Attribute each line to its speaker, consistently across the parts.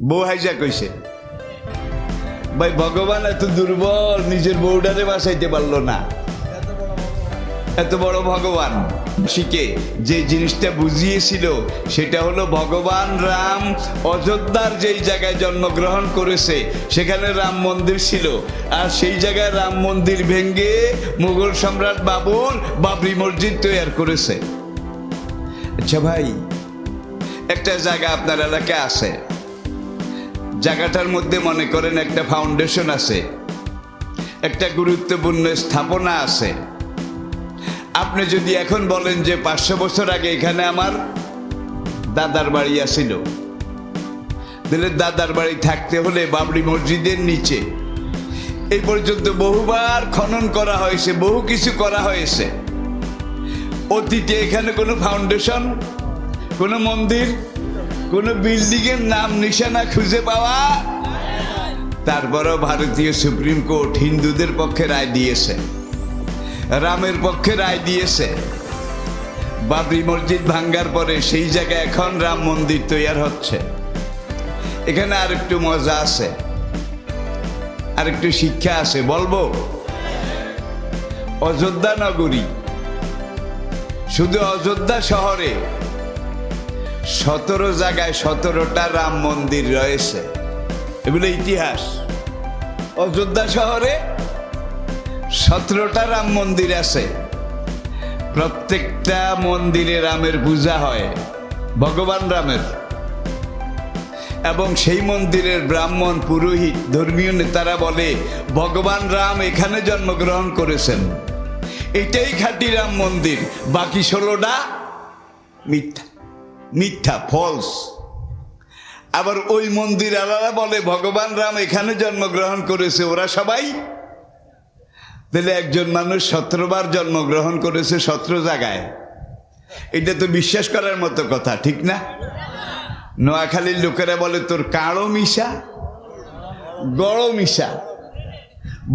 Speaker 1: বউ হাইজা কইছে ভাই ভগবান এত দুর্বল, নিজের বউটারে বাঁচাইতে পারলো না। এত বড় ভগবান শিখে যে জিনিসটা বুঝিয়েছিল সেটা হলো ভগবান রাম অযোধ্যার যেই জায়গায় জন্মগ্রহণ করেছে সেখানে রাম মন্দির ছিল, আর সেই জায়গায় রাম মন্দির ভেঙ্গে মুঘল সম্রাট বাবর বাবরি মসজিদ তৈরি করেছে। আচ্ছা ভাই, একটা জায়গা আপনার এলাকায় আছে, জায়গাটার মধ্যে মনে করেন একটা ফাউন্ডেশন আছে, একটা গুরুত্বপূর্ণ স্থাপনা আছে। আপনি যদি এখন বলেন যে 500 বছর আগে এখানে আমার দাদার বাড়ি আছিল, তাহলে দাদার বাড়ি থাকতে হলে বাবরি মসজিদের নিচে এই পর্যন্ত বহুবার খনন করা হয়েছে, বহু কিছু করা হয়েছে। অতীতে এখানে কোনো ফাউন্ডেশন, কোনো মন্দির, কোনো বিল্ডিংয়ের নাম নিশানা খুঁজে পাওয়া। তারপরেও ভারতীয় সুপ্রিম কোর্ট হিন্দুদের পক্ষে রায় দিয়েছে, রামের পক্ষে রায় দিয়েছে। বাবরি মসজিদ ভাঙ্গার পরে সেই জায়গায় এখন রাম মন্দির তৈরি হচ্ছে। এখানে আরেকটু মজা আছে, আরেকটু শিক্ষা আছে, বলবো? অযোধ্যা নগরী, শুধু অযোধ্যা শহরে 17 জায়গায় 17টা রাম মন্দির রয়েছে। এগুলো ইতিহাস। অযোধ্যা শহরে 17টা রাম মন্দির আছে। প্রত্যেকটা মন্দিরে রামের পূজা হয়, ভগবান রামের। এবং সেই মন্দিরের ব্রাহ্মণ, পুরোহিত, ধর্মীয় নেতারা বলে ভগবান রাম এখানে জন্মগ্রহণ করেছেন, এটাই খাঁটি রাম মন্দির। বাকি 16টা মিথ্যা, মিথ্যা, ফলস। আবার ওই মন্দির আলাদা বলে ভগবান রাম এখানে জন্মগ্রহণ করেছে, ওরা সবাই। তাহলে একজন মানুষ 17 বার জন্মগ্রহণ করেছে 17 জায়গায়, এটা তো বিশ্বাস করার মতো কথা, ঠিক না? নোয়াখালীর লোকেরা বলে তোর কালো মিশা গড় মিশা।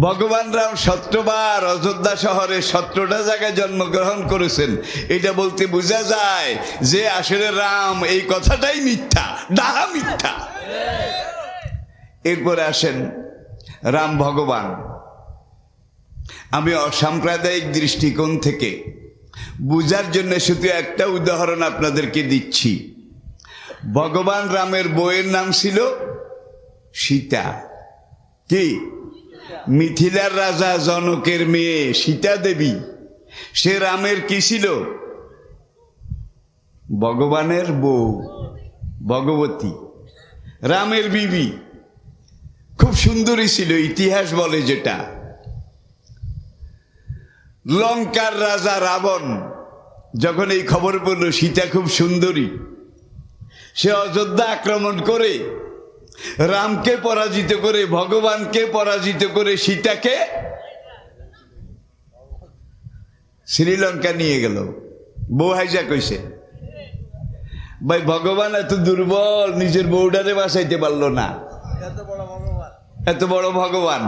Speaker 1: ভগবান রাম 17 বার অযোধ্যা শহরে 17টা জায়গায় জন্মগ্রহণ করেছেন, এটা বলতে বোঝা যায় যে আসলে রাম এই কথাটাই মিথ্যা, ডাহা মিথ্যা। এরপরে আসেন রাম ভগবান। আমি অসাম্প্রদায়িক দৃষ্টিকোণ থেকে বুঝার জন্য শুধু একটা উদাহরণ আপনাদেরকে দিচ্ছি। ভগবান রামের বউয়ের নাম ছিল সীতা। কি? মিথিলার রাজা জনকের মেয়ে সীতা দেবী। সে রামের কি ছিল? ভগবানের বউ, ভগবতী, রামের বিবি। খুব সুন্দরী ছিল, ইতিহাস বলে যেটা। লঙ্কার রাজা রাবণ যখন এই খবর পেল সীতা খুব সুন্দরী, সে অযোধ্যা আক্রমণ করে রামকে পরাজিত করে, ভগবানকে পরাজিত করে সীতাকে শ্রীলঙ্কা নিয়ে গেল। বউ হাইজা কইছে ভাই ভগবান এত দুর্বল, নিজের বউটারে বাঁচাইতে পারলো না। এত বড় ভগবান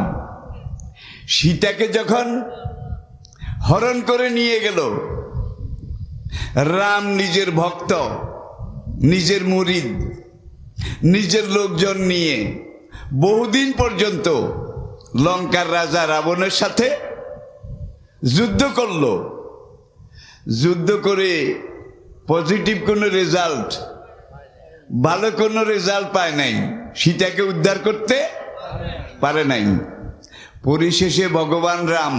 Speaker 1: সীতাকে যখন হরণ করে নিয়ে গেল, রাম নিজের ভক্ত, নিজের মুরিদ, নিজের লোকজন নিয়ে বহুদিন পর্যন্ত লঙ্কার রাজা রাবণের সাথে যুদ্ধ করলো। যুদ্ধ করে পজিটিভ কোনো রেজাল্ট, ভালো কোনো রেজাল্ট পায় নাই, সীতাকে উদ্ধার করতে পারে নাই। পরিশেষে ভগবান রাম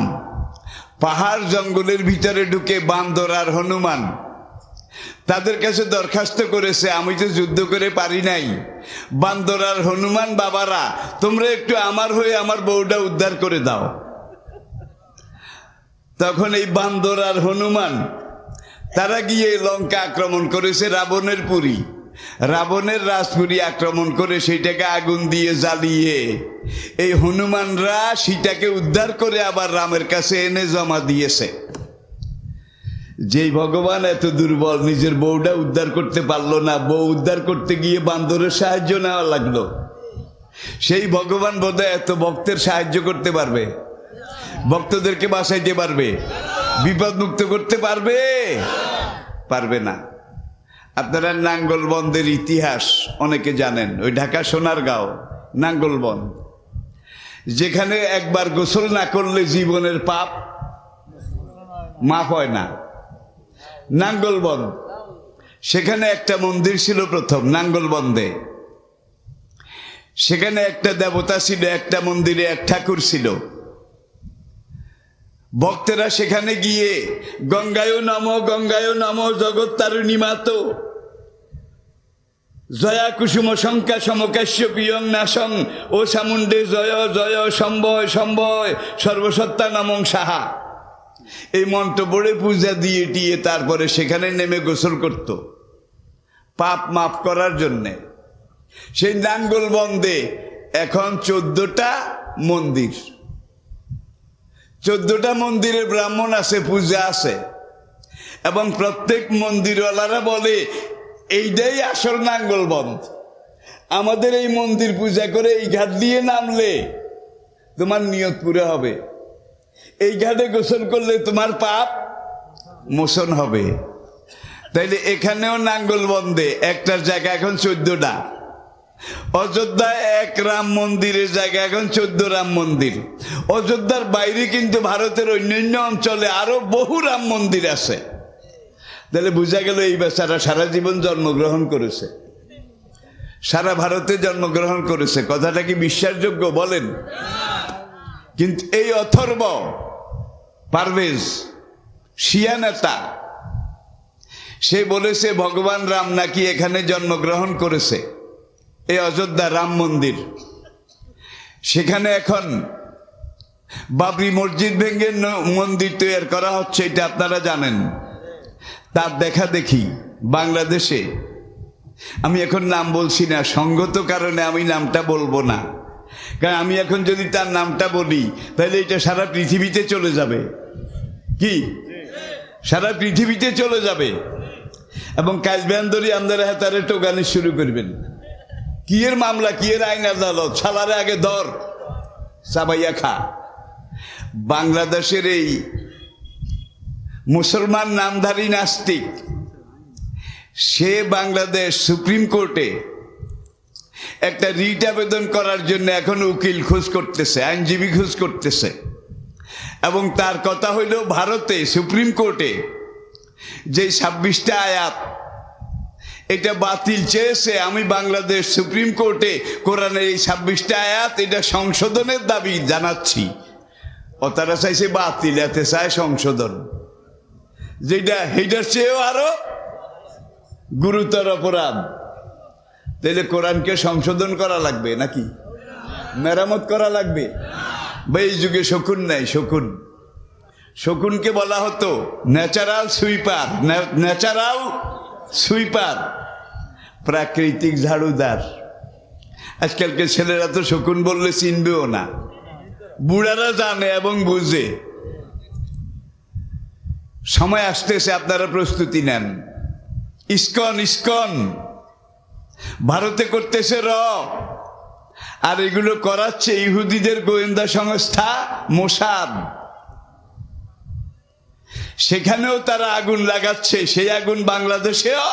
Speaker 1: পাহাড় জঙ্গলের ভিতরে ঢুকে বান্দর আর হনুমান তাদের কাছে দরখাস্ত করেছে, আমি তো যুদ্ধ করে পারি নাই, বান্দর আর হনুমান বাবারা তোমরা একটু আমার হয়ে আমার বউটা উদ্ধার করে দাও। তখন এই বান্দর আর হনুমান তারা গিয়ে লঙ্কা আক্রমণ করেছে, রাবণের পুরী, রাবণের রাজপুরী আক্রমণ করে সেইটাকে আগুন দিয়ে জ্বালিয়ে এই হনুমানরা সীতাকে উদ্ধার করে আবার রামের কাছে এনে জমা দিয়েছে। যেই ভগবান এত দুর্বল, নিজের বউটা উদ্ধার করতে পারলো না, বউ উদ্ধার করতে গিয়ে বান্দরের সাহায্য নেওয়া লাগলো, সেই ভগবান বোধহয় এত ভক্তের সাহায্য করতে পারবে? ভক্তদেরকে বাঁচাইতে পারবে? বিপদ মুক্ত করতে পারবে? পারবে না। আপনারা নাঙ্গলবন্দের ইতিহাস অনেকে জানেন, ওই ঢাকা সোনারগাঁও নাঙ্গলবন্দ, যেখানে একবার গোসল না করলে জীবনের পাপ মাফ হয় না। নাঙ্গলবন্দ, সেখানে একটা মন্দির ছিল প্রথম নাঙ্গলবন্দে। সেখানে একটা দেবতা ছিল, একটা মন্দিরে এক ঠাকুর ছিল। ভক্তেরা সেখানে গিয়ে গঙ্গায় নম জগত্তারিণী মাতো জয়া কুসুম শঙ্কা সমকাশ্য পিয়ং নাসং ও চামুণ্ডে জয় জয় সম্ভয় সম্ভয় সর্বসত্তা নমং সাহা, এই মন্ত্র পড়ে পূজা দিয়ে টিয়ে তারপরে সেখানে নেমে গোসল করত পাপ মাফ করার জন্যে। সেই নাঙ্গলবন্দে এখন 14টা মন্দির, 14টা মন্দিরে ব্রাহ্মণ আছে, পূজা আছে, এবং প্রত্যেক মন্দিরওয়ালারা বলে এইটাই আসল নাঙ্গলবন্দ। আমাদের এই মন্দির পূজা করে এই ঘাট দিয়ে নামলে তোমার নিয়ত পুরো হবে, এই ঘাটে গোসল করলে তোমার পাপ মোচন হবে। তাইলে এখানেও নাঙ্গলবন্দে একটার জায়গা এখন 14টা। অযোধ্যায় এক রাম মন্দিরের জায়গা এখন 14 রাম মন্দির। অযোধ্যার বাইরে কিন্তু ভারতের অন্যান্য অঞ্চলে আরো বহু রাম মন্দির আছে। তাহলে বোঝা গেল এই বেচারা সারা জীবন জন্মগ্রহণ করেছে, সারা ভারতে জন্মগ্রহণ করেছে। কথাটা কি বিশ্বাসযোগ্য বলেন? কিন্তু এই অথর্ব পারভেজ শিয়া নেতা, সে বলেছে ভগবান রাম নাকি এখানে জন্মগ্রহণ করেছে, এই অযোধ্যা রাম মন্দির। সেখানে এখন বাবরি মসজিদ ভেঙে মন্দির তৈরি করা হচ্ছে, এটা আপনারা জানেন। তার দেখা দেখি বাংলাদেশে, আমি এখন নাম বলছি না সঙ্গত কারণে, আমি নামটা বলবো না, কারণ আমি এখন যদি তার নামটা বলি তাহলে এটা সারা পৃথিবীতে চলে যাবে। কি সারা পৃথিবীতে চলে যাবে, এবং কালবেন্দরি আমাদের হাতারে টোকানি শুরু করবেন। কি এর মামলা, কি এর আইন আদালত, সালারে আগে ধর চাবাইয়া খা। বাংলাদেশের এই মুসলমান নামধারী নাস্তিক, সে বাংলাদেশ সুপ্রিম কোর্টে একটা রিট আবেদন করার জন্য এখন উকিল খোঁজ করতেছে, আইনজীবী খোঁজ করতেছে। এবং তার কথা হইল ভারতে সুপ্রিম কোর্টে যে 26টা আয়াত এটা বাতিল চেয়েছে, আমি বাংলাদেশ সুপ্রিম কোর্টে কোরআনের এই 26টা আয়াত এটা সংশোধনের দাবি জানাচ্ছি। ও তারা চাইছে বাতিল, এতে চায় সংশোধন, যেটা হেটার চেয়েও আরো গুরুতর অপরাধ। তাহলে কোরআনকে সংশোধন করা লাগবে নাকি মেরামত করা লাগবে? বা এই যুগে শকুন নাই, শকুনকে বলা হতো ন্যাচারাল সুইপার, ন্যাচারাল সুইপার, প্রাকৃতিক ঝাড়ুদার। আজকালকে ছেলেরা তো শকুন বললে চিনবেও না, বুড়ারা জানে এবং বুঝে। সময় আসতেছে, আপনারা প্রস্তুতি নেন। ইসকন ভারতে করতেছে আর এগুলো করাচ্ছে ইহুদিদের গোয়েন্দা সংস্থা মোসাদ। সেখানেও তারা আগুন লাগাচ্ছে, সেই আগুন বাংলাদেশেও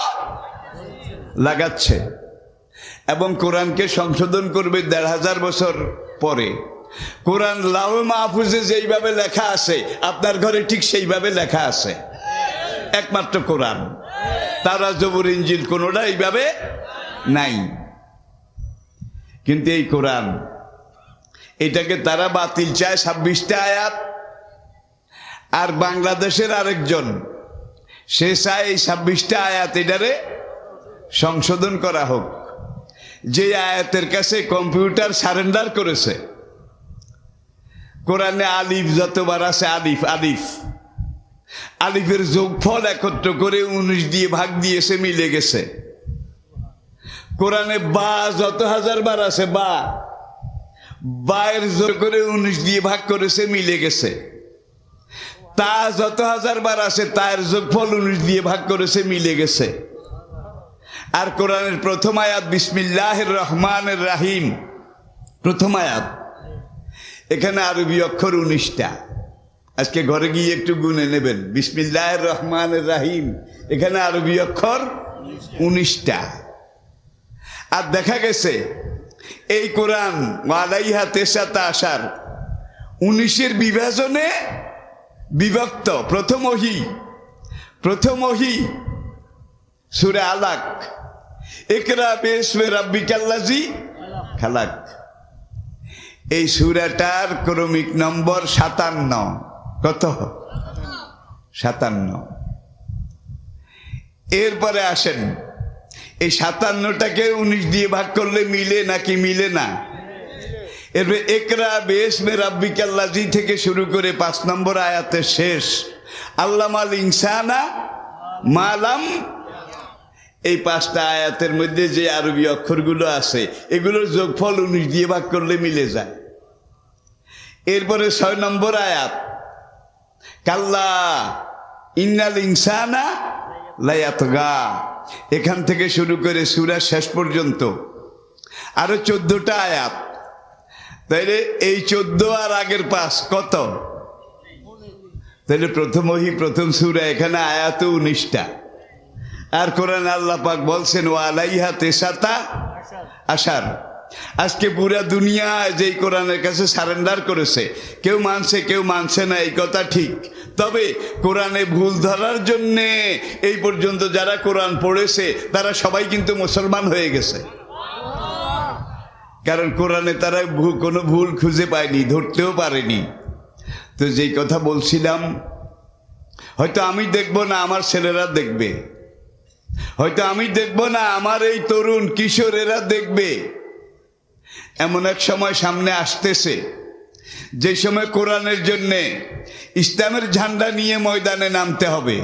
Speaker 1: লাগাচ্ছে। এবং কোরআনকে সংশোধন করবে 1500 বছর পরে। কোরআন লাউহে মাহফুজে যেইভাবে লেখা আছে আপনার ঘরে ঠিক সেইভাবে লেখা আছে, একমাত্র কোরআন। তারা জবুর ইঞ্জিল কোনোটা এইভাবে নাই। কিন্তু এই কোরআন, এটাকে তারা বাতিল চায় 26টা আয়াত। আর বাংলাদেশের আরেকজন, সে চায় এই 26টা আয়াত এটারে সংশোধন করা হোক। যে আয়াতের কাছে কম্পিউটার সারেন্ডার করেছে। কোরআনে আলিফ যতবার আছে, আলিফের যোগফল একত্র করে 19 দিয়ে ভাগ দিয়েছে, মিলে গেছে। কোরআনে বা যত 1000 বার আছে, বায়ের যোগ করে 19 দিয়ে ভাগ করেছে, মিলে গেছে। তা যত 1000 বার আছে, তার যোগফল 19 দিয়ে ভাগ করেছে, মিলে গেছে। আর কোরআনের প্রথম আয়াত বিসমিল্লাহির রহমানির রহিম, প্রথম আয়াত, এখানে আরবি অক্ষর 19টা। আজকে ঘরে গিয়ে একটু গুনে নেবেন, বিসমিল্লাহির রহমানির রহিম, এখানে আরবি অক্ষর 19টা। আর দেখা গেছে এই কোরআন ওয়ালাইহা তেসাতা আশার 19-এর বিভাজনে বিভক্ত। প্রথম ওহী সূরা আলাক, ইকরা বিসমি রাব্বিকাল্লাযী খালাক। এই সূরাটার ক্রমিক নম্বর 57। কত? 57। এরপরে আসেন, এই 57টাকে 19 দিয়ে ভাগ করলে মিলে নাকি মিলে না? এরপরে ইকরা বিসমি রাব্বিকাল্লাযী থেকে শুরু করে 5 নম্বর আয়াতের শেষ আল্লামাল ইনসানা মা লাম। এই 5টা আয়াতের মধ্যে যে আরবি অক্ষরগুলো আছে এগুলোর যোগফল 19 দিয়ে ভাগ করলে মিলে যায়। এরপরে 6 নম্বর আয়াত কাল্লা ইন্নাল ইনসানা লায়াতগা, এখান থেকে শুরু করে সূরার শেষ পর্যন্ত আরো 14টা আয়াত। তাইলে এই 14 আর আগের 5 কত? তাহলে প্রথম ওহী প্রথম সূরা, এখানে আয়াত 19টা। আর কোরআন আল্লাহ পাক বলছেন ওয়ালাইহা তেসাতা আশার। আজকে পুরা দুনিয়া যেই কোরআনের কাছে সারেন্ডার করেছে, কেউ মানছে কেউ মানছে না, এই কথা ঠিক। তবে কোরআনে ভুল ধরার জন্যে এই পর্যন্ত যারা কোরআন পড়েছে তারা সবাই কিন্তু মুসলমান হয়ে গেছে, কারণ কোরআনে তারা কোনো ভুল খুঁজে পায়নি, ধরতেও পারেনি। তো যেই কথা বলছিলাম, হয়তো আমি দেখব না, আমার ছেলেরা দেখবে, হয়তো আমি দেখব না, আমার এই তরুণ কিশোরেরা দেখবে। এমন এক সময় সামনে আসতেছে যে সময় কোরআনের জন্যে ইসলামের ঝান্ডা নিয়ে ময়দানে নামতে হবে।